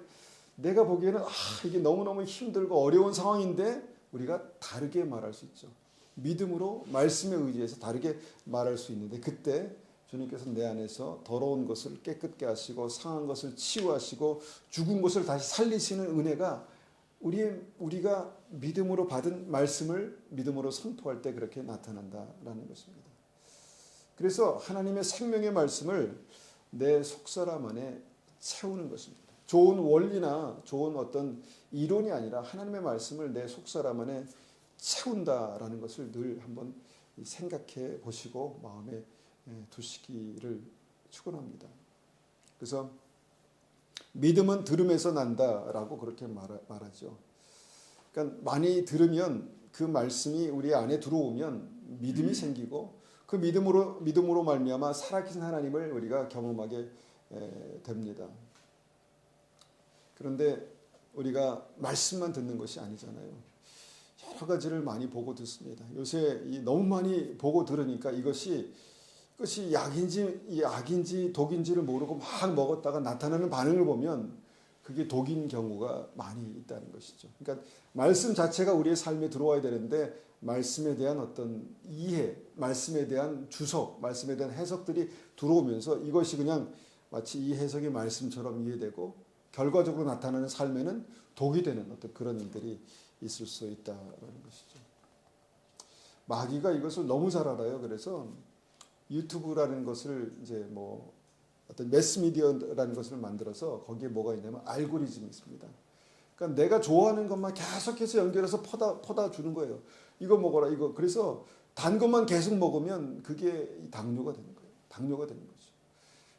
Speaker 1: 내가 보기에는 이게 너무너무 힘들고 어려운 상황인데 우리가 다르게 말할 수 있죠. 믿음으로 말씀에 의지해서 다르게 말할 수 있는데, 그때 주님께서 내 안에서 더러운 것을 깨끗게 하시고 상한 것을 치유하시고 죽은 것을 다시 살리시는 은혜가 우리가 믿음으로 받은 말씀을 믿음으로 선포할 때 그렇게 나타난다라는 것입니다. 그래서 하나님의 생명의 말씀을 내 속사람 안에 채우는 것입니다. 좋은 원리나 좋은 어떤 이론이 아니라 하나님의 말씀을 내 속사람 안에 채운다라는 것을 늘 한번 생각해 보시고 마음에 두시기를 축원합니다. 그래서 믿음은 들음에서 난다라고 그렇게 말하죠. 그러니까 많이 들으면 그 말씀이 우리 안에 들어오면 믿음이 생기고, 그 믿음으로 말미암아 살아계신 하나님을 우리가 경험하게 됩니다. 그런데 우리가 말씀만 듣는 것이 아니잖아요. 여러 가지를 많이 보고 듣습니다. 요새 너무 많이 보고 들으니까 이것이 약인지 독인지를 모르고 막 먹었다가 나타나는 반응을 보면 그게 독인 경우가 많이 있다는 것이죠. 그러니까 말씀 자체가 우리의 삶에 들어와야 되는데 말씀에 대한 어떤 이해, 말씀에 대한 주석, 말씀에 대한 해석들이 들어오면서 이것이 그냥 마치 이 해석이 말씀처럼 이해되고 결과적으로 나타나는 삶에는 독이 되는 어떤 그런 일들이 있을 수 있다는 것이죠. 마귀가 이것을 너무 잘 알아요. 그래서 유튜브라는 것을 이제 어떤 매스미디어라는 것을 만들어서 거기에 뭐가 있냐면 알고리즘이 있습니다. 그러니까 내가 좋아하는 것만 계속해서 연결해서 퍼다 주는 거예요. 이거 먹어라, 이거. 그래서 단 것만 계속 먹으면 그게 당뇨가 되는 거예요. 당뇨가 되는 거죠.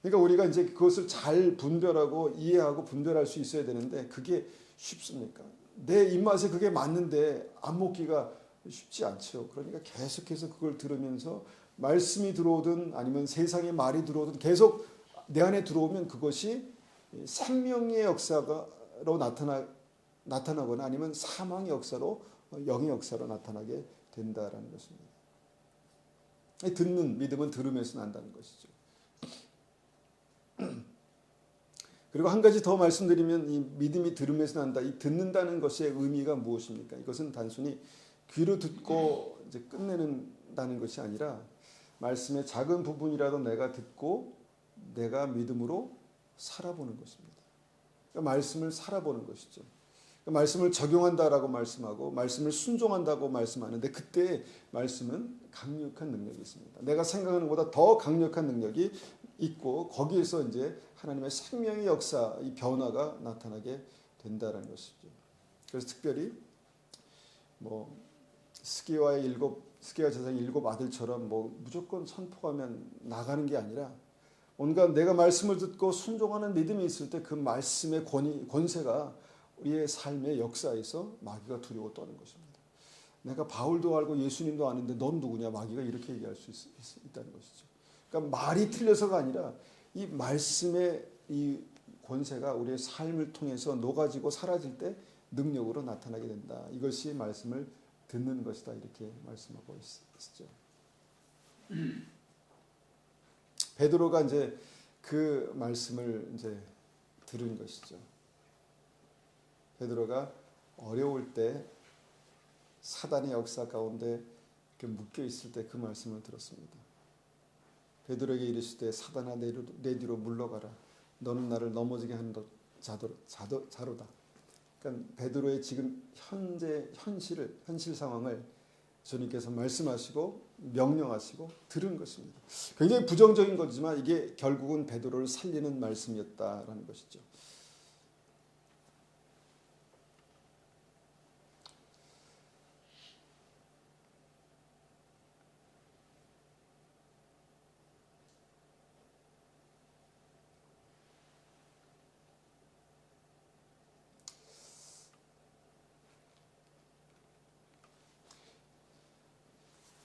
Speaker 1: 그러니까 우리가 이제 그것을 잘 분별하고 이해하고 분별할 수 있어야 되는데 그게 쉽습니까? 내 입맛에 그게 맞는데 안 먹기가 쉽지 않죠. 그러니까 계속해서 그걸 들으면서 말씀이 들어오든 아니면 세상의 말이 들어오든 계속 내 안에 들어오면 그것이 생명의 역사로 나타나거나 아니면 사망의 역사로, 영의 역사로 나타나게 된다라는 것입니다. 듣는 믿음은 들음에서 난다는 것이죠. 그리고 한 가지 더 말씀드리면 이 믿음이 들음에서 난다. 이 듣는다는 것의 의미가 무엇입니까? 이것은 단순히 귀로 듣고 이제 끝내는다는 것이 아니라 말씀의 작은 부분이라도 내가 듣고 내가 믿음으로 살아보는 것입니다. 그러니까 말씀을 살아보는 것이죠. 그러니까 말씀을 적용한다라고 말씀하고 말씀을 순종한다고 말씀하는데 그때 말씀은 강력한 능력이 있습니다. 내가 생각하는 것보다 더 강력한 능력이 있고 거기에서 이제 하나님의 생명의 역사, 이 변화가 나타나게 된다는 것이죠. 그래서 특별히 스게와 제사장의 7 아들처럼 무조건 선포하면 나가는 게 아니라 온갖 내가 말씀을 듣고 순종하는 믿음이 있을 때 그 말씀의 권세가 우리의 삶의 역사에서 마귀가 두려워 떠는 것입니다. 내가 바울도 알고 예수님도 아는데 넌 누구냐? 마귀가 이렇게 얘기할 수 있다는 것이죠. 그러니까 말이 틀려서가 아니라 이 말씀의 이 권세가 우리의 삶을 통해서 녹아지고 사라질 때 능력으로 나타나게 된다. 이것이 말씀을 듣는 것이다. 이렇게 말씀하고 있죠. 베드로가 이제 그 말씀을 이제 들은 것이죠. 베드로가 어려울 때 사단의 역사 가운데 이렇게 묶여 있을 때 그 말씀을 들었습니다. 베드로에게 이르실 때 사단아 내 뒤로 물러가라. 너는 나를 넘어지게 하는 자로다. 그러니까 베드로의 지금 현실 상황을 주님께서 말씀하시고 명령하시고 들은 것입니다. 굉장히 부정적인 거지만 이게 결국은 베드로를 살리는 말씀이었다라는 것이죠.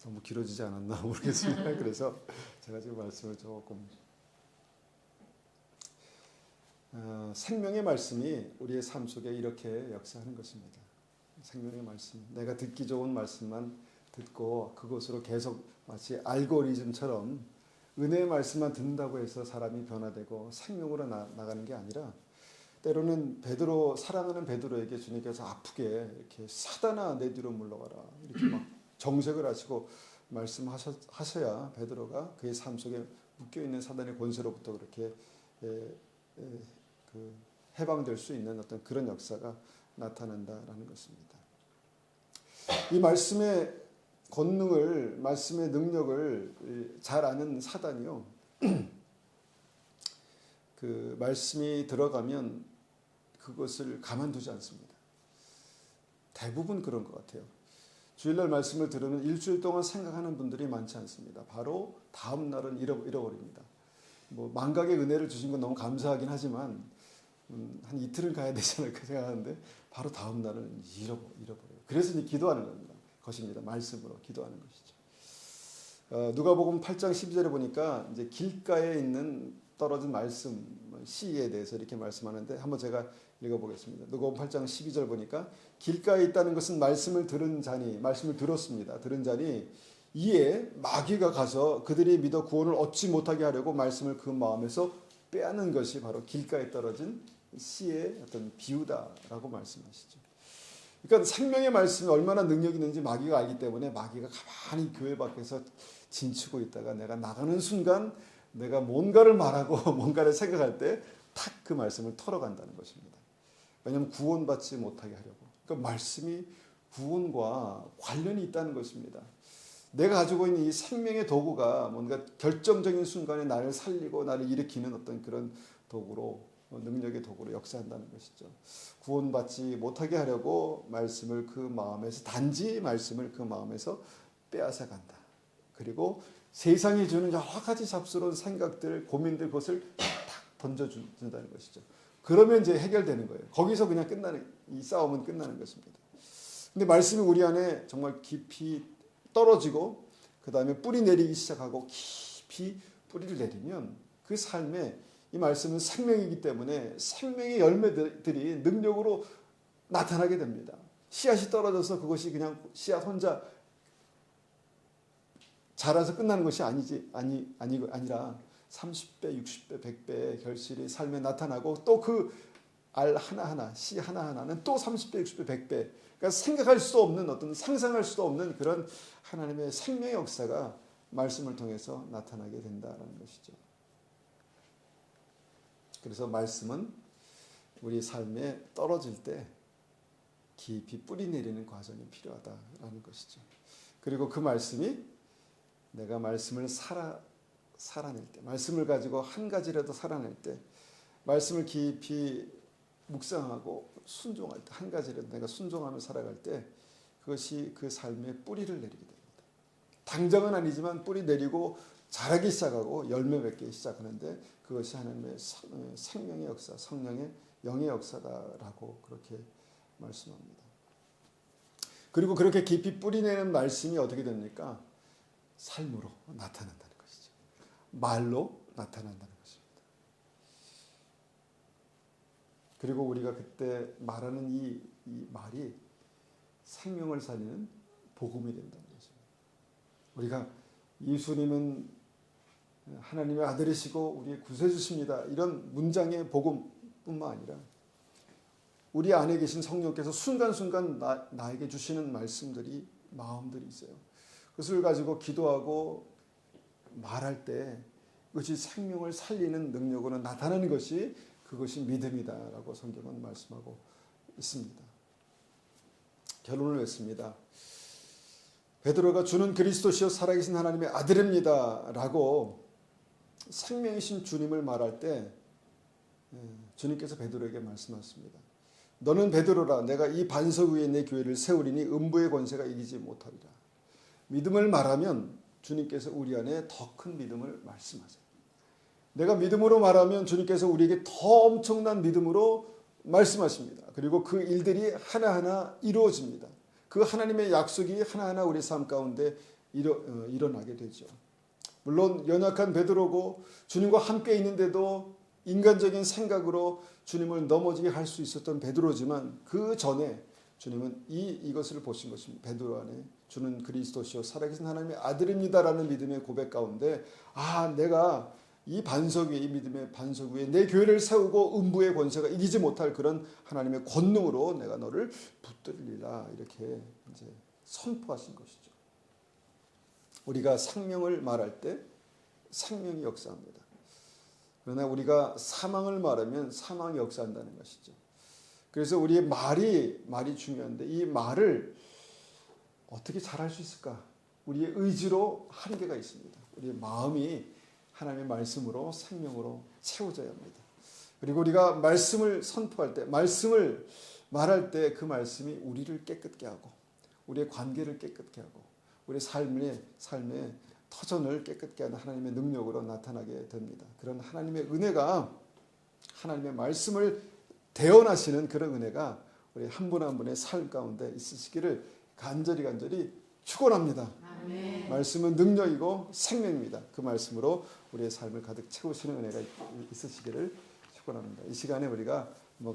Speaker 1: 너무 길어지지 않았나 모르겠습니다. 그래서 제가 지금 말씀을 조금 생명의 말씀이 우리의 삶 속에 이렇게 역사하는 것입니다. 생명의 말씀. 내가 듣기 좋은 말씀만 듣고 그것으로 계속 마치 알고리즘처럼 은혜의 말씀만 듣는다고 해서 사람이 변화되고 생명으로 나가는 게 아니라, 때로는 베드로, 사랑하는 베드로에게 주님께서 아프게 이렇게 사단아 내 뒤로 물러가라 이렇게 막 정색을 하시고 말씀하셔야 베드로가 그의 삶 속에 묶여있는 사단의 권세로부터 그렇게 해방될 수 있는 어떤 그런 역사가 나타난다라는 것입니다. 이 말씀의 권능을, 말씀의 능력을 잘 아는 사단이요, 그 말씀이 들어가면 그것을 가만두지 않습니다. 대부분 그런 것 같아요. 주일날 말씀을 들으면 일주일 동안 생각하는 분들이 많지 않습니다. 바로 다음 날은 잃어버립니다. 뭐 망각의 은혜를 주신 건 너무 감사하긴 하지만 한 이틀은 가야 되지 않을까 생각하는데 바로 다음 날은 잃어버려요. 그래서 이제 기도하는 것입니다. 말씀으로 기도하는 것이죠. 누가복음 8장 12절에 보니까 이제 길가에 있는 떨어진 말씀, 씨에 대해서 이렇게 말씀하는데 한번 제가 읽어보겠습니다. 누가복음 8장 12절 보니까 길가에 있다는 것은 말씀을 들은 자니, 말씀을 들었습니다. 들은 자니 이에 마귀가 가서 그들이 믿어 구원을 얻지 못하게 하려고 말씀을 그 마음에서 빼앗는 것이 바로 길가에 떨어진 씨의 어떤 비유다라고 말씀하시죠. 그러니까 생명의 말씀이 얼마나 능력이 있는지 마귀가 알기 때문에 마귀가 가만히 교회 밖에서 진치고 있다가 내가 나가는 순간 내가 뭔가를 말하고 뭔가를 생각할 때 탁 그 말씀을 털어간다는 것입니다. 왜냐하면 구원받지 못하게 하려고. 그러니까 말씀이 구원과 관련이 있다는 것입니다. 내가 가지고 있는 이 생명의 도구가 뭔가 결정적인 순간에 나를 살리고 나를 일으키는 어떤 그런 도구로, 능력의 도구로 역사한다는 것이죠. 구원받지 못하게 하려고 말씀을 그 마음에서, 단지 말씀을 그 마음에서 빼앗아 간다. 그리고 세상이 주는 여러 가지 잡스러운 생각들, 고민들, 그것을 탁 던져준다는 것이죠. 그러면 이제 해결되는 거예요. 거기서 그냥 끝나는, 이 싸움은 끝나는 것입니다. 근데 말씀이 우리 안에 정말 깊이 떨어지고 그 다음에 뿌리 내리기 시작하고 깊이 뿌리를 내리면 그 삶에 이 말씀은 생명이기 때문에 생명의 열매들이 능력으로 나타나게 됩니다. 씨앗이 떨어져서 그것이 그냥 씨앗 혼자 자라서 끝나는 것이 아니라 30배, 60배, 100배의 결실이 삶에 나타나고 또 그 알 하나하나, 씨 하나하나는 또 30배, 60배, 100배, 그러니까 생각할 수 없는 어떤, 상상할 수도 없는 그런 하나님의 생명의 역사가 말씀을 통해서 나타나게 된다는 것이죠. 그래서 말씀은 우리 삶에 떨어질 때 깊이 뿌리 내리는 과정이 필요하다라는 것이죠. 그리고 그 말씀이 내가 말씀을 살아낼 때, 말씀을 가지고 한 가지라도 살아낼 때, 말씀을 깊이 묵상하고 순종할 때, 한 가지라도 내가 순종하며 살아갈 때 그것이 그 삶에 뿌리를 내리게 됩니다. 당장은 아니지만 뿌리 내리고 자라기 시작하고 열매 맺기 시작하는데 그것이 하나님의 생명의 역사, 성령의 영의 역사다라고 그렇게 말씀합니다. 그리고 그렇게 깊이 뿌리내는 말씀이 어떻게 됩니까? 삶으로 나타난다는 것이죠. 말로 나타난다는 것입니다. 그리고 우리가 그때 말하는 이 말이 생명을 살리는 복음이 된다는 것입니다. 우리가 예수님은 하나님의 아들이시고 우리의 구세주십니다, 이런 문장의 복음뿐만 아니라 우리 안에 계신 성령께서 순간순간 나에게 주시는 말씀들이, 마음들이 있어요. 그것을 가지고 기도하고 말할 때 그것이 생명을 살리는 능력으로 나타나는 것이, 그것이 믿음이다라고 성경은 말씀하고 있습니다. 결론을 냈습니다. 베드로가 주는 그리스도시요 살아계신 하나님의 아들입니다 라고 생명이신 주님을 말할 때 주님께서 베드로에게 말씀하셨습니다. 너는 베드로라, 내가 이 반석 위에 내 교회를 세우리니 음부의 권세가 이기지 못하리라. 믿음을 말하면 주님께서 우리 안에 더 큰 믿음을 말씀하세요. 내가 믿음으로 말하면 주님께서 우리에게 더 엄청난 믿음으로 말씀하십니다. 그리고 그 일들이 하나하나 이루어집니다. 그 하나님의 약속이 하나하나 우리 삶 가운데 일어나게 되죠. 물론 연약한 베드로고 주님과 함께 있는데도 인간적인 생각으로 주님을 넘어지게 할 수 있었던 베드로지만 그 전에 주님은 이것을 보신 것입니다. 베드로 안에 주는 그리스도시요 살아계신 하나님의 아들입니다라는 믿음의 고백 가운데 내가 이 반석 위에 이 믿음의 반석 위에 내 교회를 세우고 음부의 권세가 이기지 못할 그런 하나님의 권능으로 내가 너를 붙들리라 이렇게 이제 선포하신 것이죠. 우리가 생명을 말할 때 생명이 역사합니다. 그러나 우리가 사망을 말하면 사망이 역사한다는 것이죠. 그래서 우리의 말이 중요한데 이 말을 어떻게 잘할 수 있을까? 우리의 의지로 한계가 있습니다. 우리의 마음이 하나님의 말씀으로 생명으로 채워져야 합니다. 그리고 우리가 말씀을 선포할 때, 말씀을 말할 때 그 말씀이 우리를 깨끗게 하고 우리의 관계를 깨끗게 하고 우리의 삶의 터전을 깨끗게 하는 하나님의 능력으로 나타나게 됩니다. 그런 하나님의 은혜가 하나님의 말씀을 대언하시는 그런 은혜가 우리 한 분 한 분의 삶 가운데 있으시기를 간절히 축원합니다. 아멘. 말씀은 능력이고 생명입니다. 그 말씀으로 우리의 삶을 가득 채우시는 은혜가 있으시기를 축원합니다. 이 시간에 우리가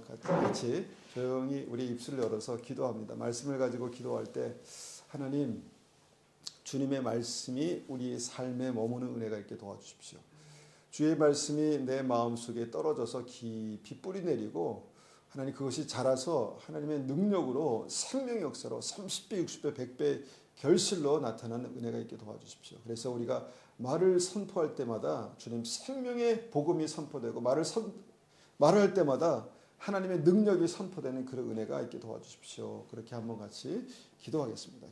Speaker 1: 같이 조용히 우리 입술을 열어서 기도합니다. 말씀을 가지고 기도할 때 하나님 주님의 말씀이 우리의 삶에 머무는 은혜가 있게 도와주십시오. 주의 말씀이 내 마음속에 떨어져서 깊이 뿌리 내리고 하나님 그것이 자라서 하나님의 능력으로 생명의 역사로 30배, 60배, 100배 결실로 나타나는 은혜가 있게 도와주십시오. 그래서 우리가 말을 선포할 때마다 주님 생명의 복음이 선포되고 말할 때마다 하나님의 능력이 선포되는 그런 은혜가 있게 도와주십시오. 그렇게 한번 같이 기도하겠습니다.